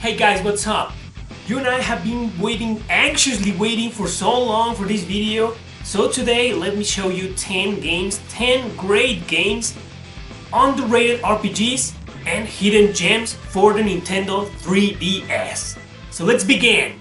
Hey guys, what's up? You and I have been anxiously waiting for so long for this video. So today, let me show you 10 games, 10 great games, underrated RPGs, and hidden gems for the Nintendo 3DS. So let's begin!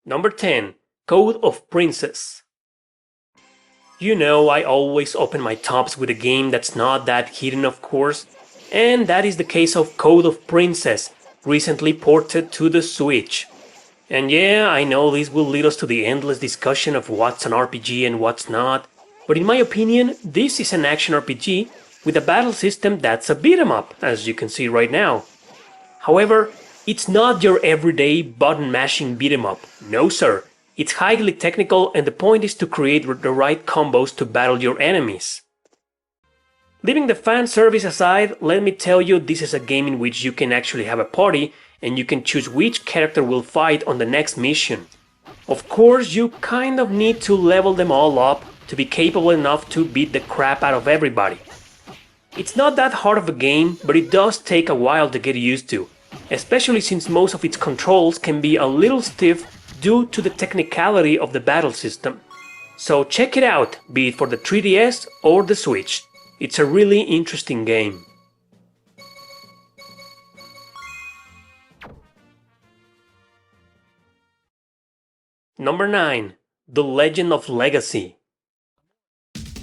Number 10. Code of Princess. You know, I always open my tops with a game that's not that hidden, of course, and that is the case of Code of Princess, recently ported to the Switch. And yeah, I know this will lead us to the endless discussion of what's an RPG and what's not, but in my opinion, this is an action RPG with a battle system that's a beat 'em up, as you can see right now. However, it's not your everyday button-mashing beat-em up. No sir, it's highly technical and the point is to create the right combos to battle your enemies. Leaving the fan service aside, let me tell you this is a game in which you can actually have a party and you can choose which character will fight on the next mission. Of course, you kind of need to level them all up to be capable enough to beat the crap out of everybody. It's not that hard of a game, but it does take a while to get used to, especially since most of its controls can be a little stiff due to the technicality of the battle system. So check it out, be it for the 3DS or the Switch. It's a really interesting game. Number 9. The Legend of Legacy.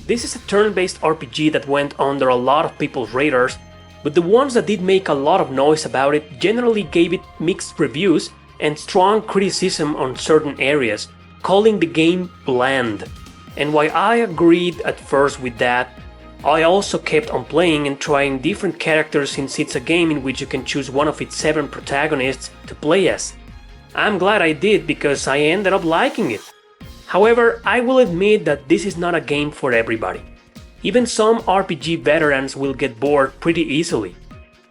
This is a turn-based RPG that went under a lot of people's radars, but the ones that did make a lot of noise about it generally gave it mixed reviews and strong criticism on certain areas, calling the game bland. And while I agreed at first with that, I also kept on playing and trying different characters since it's a game in which you can choose one of its 7 protagonists to play as. I'm glad I did because I ended up liking it. However, I will admit that this is not a game for everybody. Even some RPG veterans will get bored pretty easily.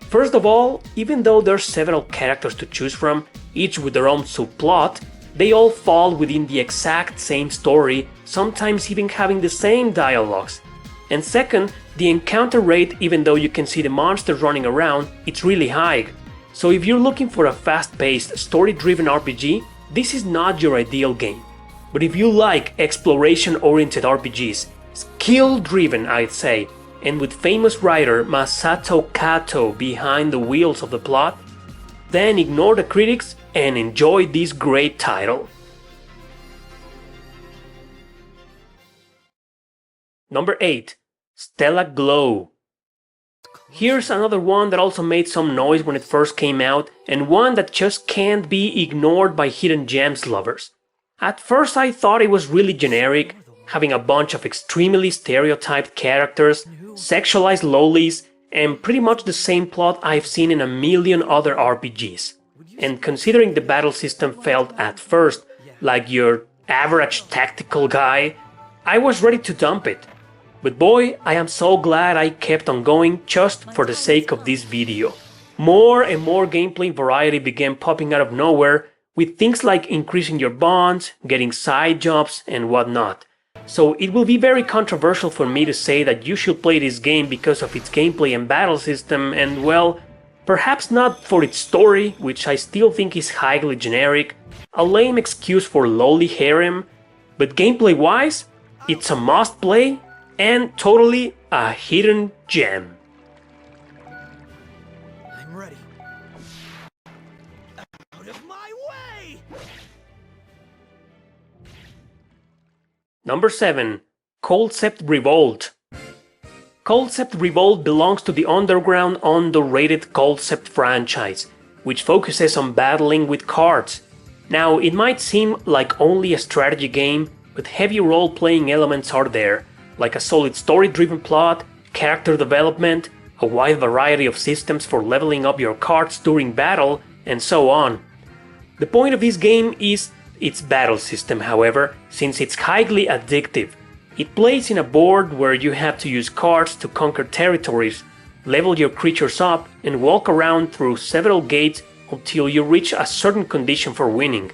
First of all, even though there's several characters to choose from, each with their own subplot, they all fall within the exact same story, sometimes even having the same dialogues. And second, the encounter rate, even though you can see the monsters running around, it's really high. So if you're looking for a fast-paced, story-driven RPG, this is not your ideal game. But if you like exploration-oriented RPGs, skill-driven I'd say, and with famous writer Masato Kato behind the wheels of the plot, then ignore the critics and enjoy this great title. Number 8. Stella Glow. Here's another one that also made some noise when it first came out, and one that just can't be ignored by hidden gems lovers. At first I thought it was really generic, having a bunch of extremely stereotyped characters, sexualized lolis, and pretty much the same plot I've seen in a million other RPGs. And considering the battle system felt at first like your average tactical guy, I was ready to dump it. But boy, I am so glad I kept on going just for the sake of this video. More and more gameplay variety began popping out of nowhere, with things like increasing your bonds, getting side jobs, and whatnot. So it will be very controversial for me to say that you should play this game because of its gameplay and battle system, and well, perhaps not for its story, which I still think is highly generic, a lame excuse for lowly harem, but gameplay-wise, it's a must-play and totally a hidden gem. I'm ready. Out of my way! Number 7. Sept Revolt. Sept Revolt belongs to the underground, underrated Culdcept franchise, which focuses on battling with cards. Now, it might seem like only a strategy game, but heavy role-playing elements are there, like a solid story-driven plot, character development, a wide variety of systems for leveling up your cards during battle, and so on. The point of this game is its battle system, however, since it's highly addictive. It plays in a board where you have to use cards to conquer territories, level your creatures up, and walk around through several gates until you reach a certain condition for winning.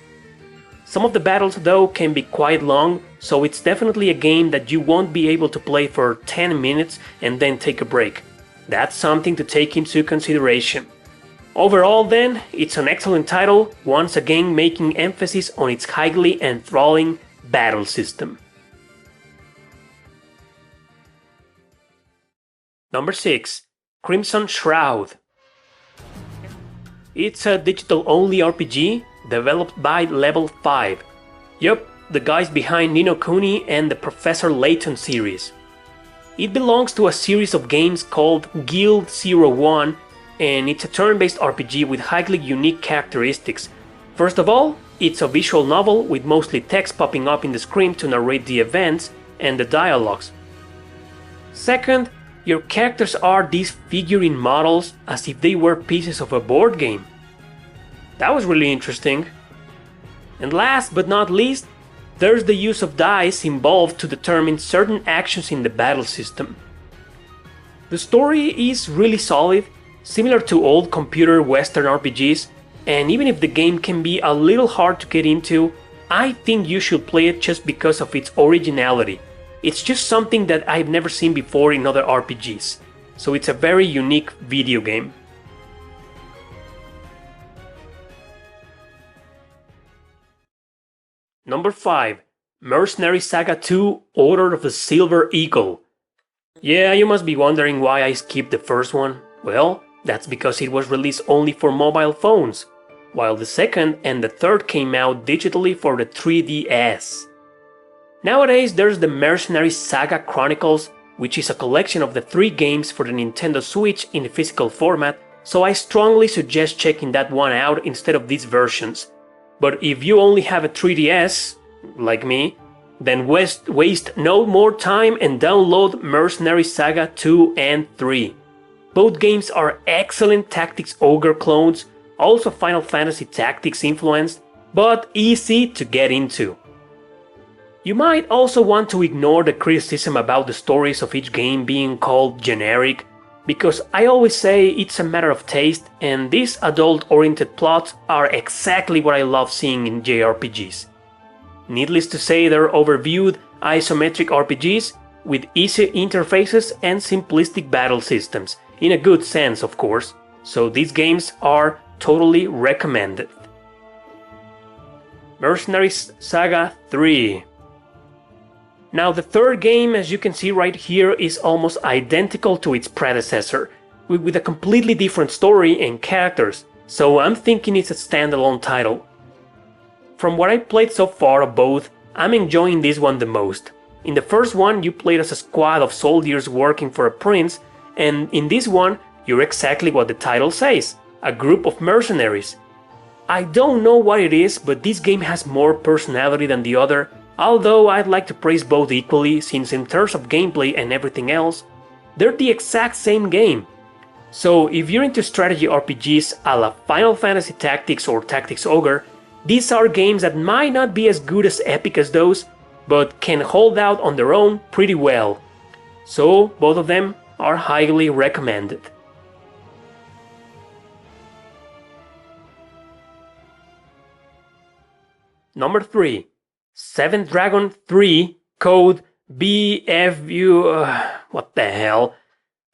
Some of the battles though can be quite long, so it's definitely a game that you won't be able to play for 10 minutes and then take a break. That's something to take into consideration. Overall then, it's an excellent title, once again making emphasis on its highly enthralling battle system. Number 6. Crimson Shroud. It's a digital-only RPG developed by Level 5. Yup, the guys behind Ni no Kuni and the Professor Layton series. It belongs to a series of games called Guild 01, and it's a turn-based RPG with highly unique characteristics. First of all, it's a visual novel with mostly text popping up in the screen to narrate the events and the dialogues. Second, your characters are these figurine models as if they were pieces of a board game. That was really interesting. And last but not least, there's the use of dice involved to determine certain actions in the battle system. The story is really solid, similar to old computer Western RPGs, and even if the game can be a little hard to get into, I think you should play it just because of its originality. It's just something that I've never seen before in other RPGs, so it's a very unique video game. Number 5. Mercenary Saga 2 Order of the Silver Eagle. Yeah, you must be wondering why I skipped the first one. Well, that's because it was released only for mobile phones, while the second and the third came out digitally for the 3DS. Nowadays there's the Mercenary Saga Chronicles, which is a collection of the 3 games for the Nintendo Switch in physical format, so I strongly suggest checking that one out instead of these versions. But if you only have a 3DS, like me, then waste no more time and download Mercenary Saga 2 and 3. Both games are excellent Tactics Ogre clones, also Final Fantasy Tactics influenced, but easy to get into. You might also want to ignore the criticism about the stories of each game being called generic, because I always say it's a matter of taste, and these adult-oriented plots are exactly what I love seeing in JRPGs. Needless to say, they're overviewed isometric RPGs with easy interfaces and simplistic battle systems, in a good sense of course, so these games are totally recommended. Mercenary Saga 3. Now the third game, as you can see right here, is almost identical to its predecessor, with a completely different story and characters, so I'm thinking it's a standalone title. From what I played so far of both, I'm enjoying this one the most. In the first one you played as a squad of soldiers working for a prince, and in this one you're exactly what the title says, a group of mercenaries. I don't know what it is, but this game has more personality than the other, although I'd like to praise both equally, since in terms of gameplay and everything else, they're the exact same game. So if you're into strategy RPGs a la Final Fantasy Tactics or Tactics Ogre, these are games that might not be as good as epic as those, but can hold out on their own pretty well. So both of them are highly recommended. Number 3. Seventh Dragon 3, code BFU... what the hell?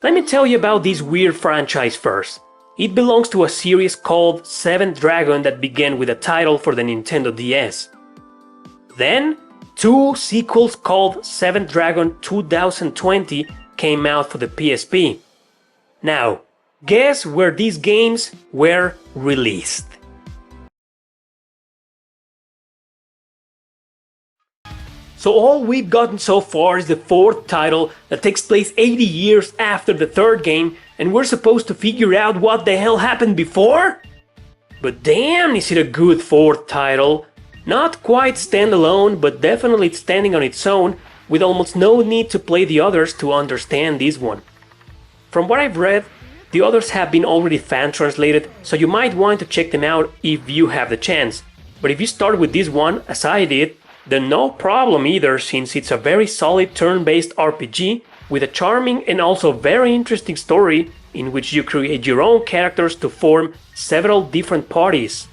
Let me tell you about this weird franchise first. It belongs to a series called Seventh Dragon that began with a title for the Nintendo DS. Then, 2 sequels called Seventh Dragon 2020 came out for the PSP. Now, guess where these games were released? So all we've gotten so far is the 4th title that takes place 80 years after the 3rd game, and we're supposed to figure out what the hell happened before? But damn, is it a good 4th title. Not quite standalone, but definitely standing on its own, with almost no need to play the others to understand this one. From what I've read, the others have been already fan translated, so you might want to check them out if you have the chance. But if you start with this one, as I did, then no problem either, since it's a very solid turn-based RPG with a charming and also very interesting story in which you create your own characters to form several different parties.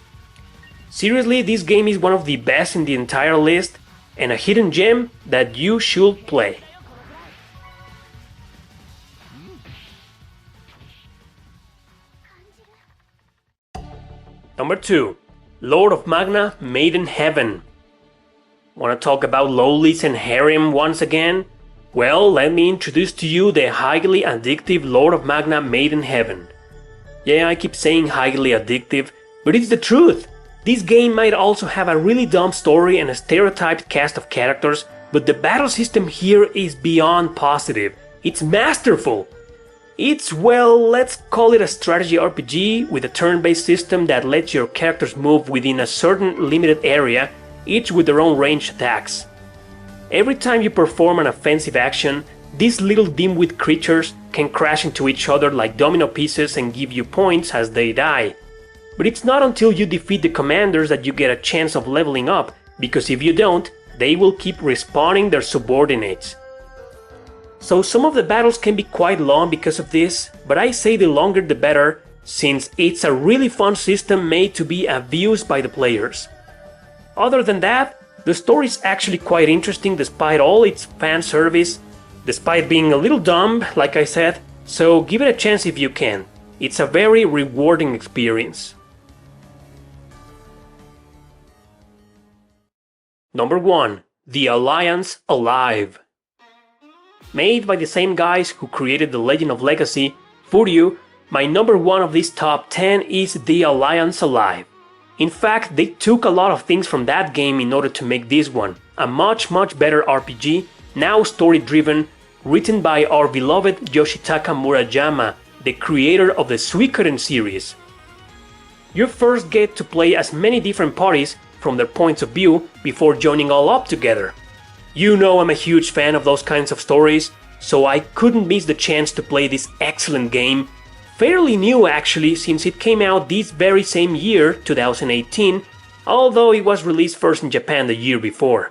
Seriously, this game is one of the best in the entire list and a hidden gem that you should play. Number 2. Lord of Magma Made in Heaven. Wanna talk about lowlies and harem once again? Well, let me introduce to you the highly addictive Lord of Magma Made in Heaven. Yeah, I keep saying highly addictive, but it's the truth. This game might also have a really dumb story and a stereotyped cast of characters, but the battle system here is beyond positive. It's masterful. It's, well, let's call it a strategy RPG with a turn-based system that lets your characters move within a certain limited area, each with their own ranged attacks. Every time you perform an offensive action, these little dim-wit creatures can crash into each other like domino pieces and give you points as they die. But it's not until you defeat the commanders that you get a chance of leveling up, because if you don't, they will keep respawning their subordinates. So some of the battles can be quite long because of this, but I say the longer the better, since it's a really fun system made to be abused by the players. Other than that, the story is actually quite interesting despite all its fan service, despite being a little dumb, like I said, so give it a chance if you can. It's a very rewarding experience. Number 1. The Alliance Alive. Made by the same guys who created The Legend of Legacy, Furyu, my number 1 of this top 10 is The Alliance Alive. In fact, they took a lot of things from that game in order to make this one, a much better RPG, now story-driven, written by our beloved Yoshitaka Murayama, the creator of the Suikoden series. You first get to play as many different parties from their points of view before joining all up together. You know I'm a huge fan of those kinds of stories, so I couldn't miss the chance to play this excellent game, fairly new actually since it came out this very same year, 2018, although it was released first in Japan the year before.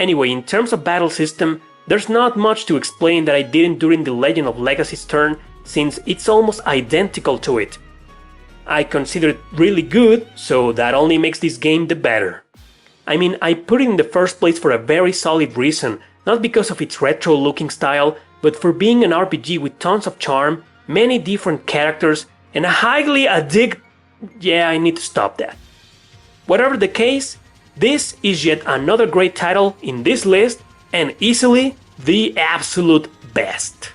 Anyway, in terms of battle system, there's not much to explain that I didn't during the Legend of Legacy's turn, since it's almost identical to it. I consider it really good, so that only makes this game the better. I mean, I put it in the first place for a very solid reason, not because of its retro-looking style, but for being an RPG with tons of charm, many different characters, and a highly Yeah, I need to stop that. Whatever the case, this is yet another great title in this list, and easily the absolute best.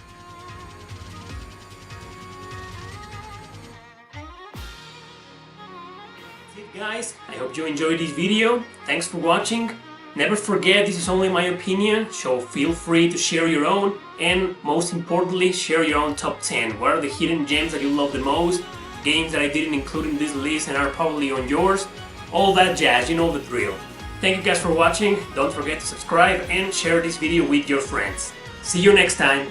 Guys, I hope you enjoyed this video. Thanks for watching. Never forget, this is only my opinion, so feel free to share your own, and most importantly, share your own top 10. What are the hidden gems that you love the most? Games that I didn't include in this list and are probably on yours? All that jazz, you know the drill. Thank you guys for watching. Don't forget to subscribe and share this video with your friends. See you next time.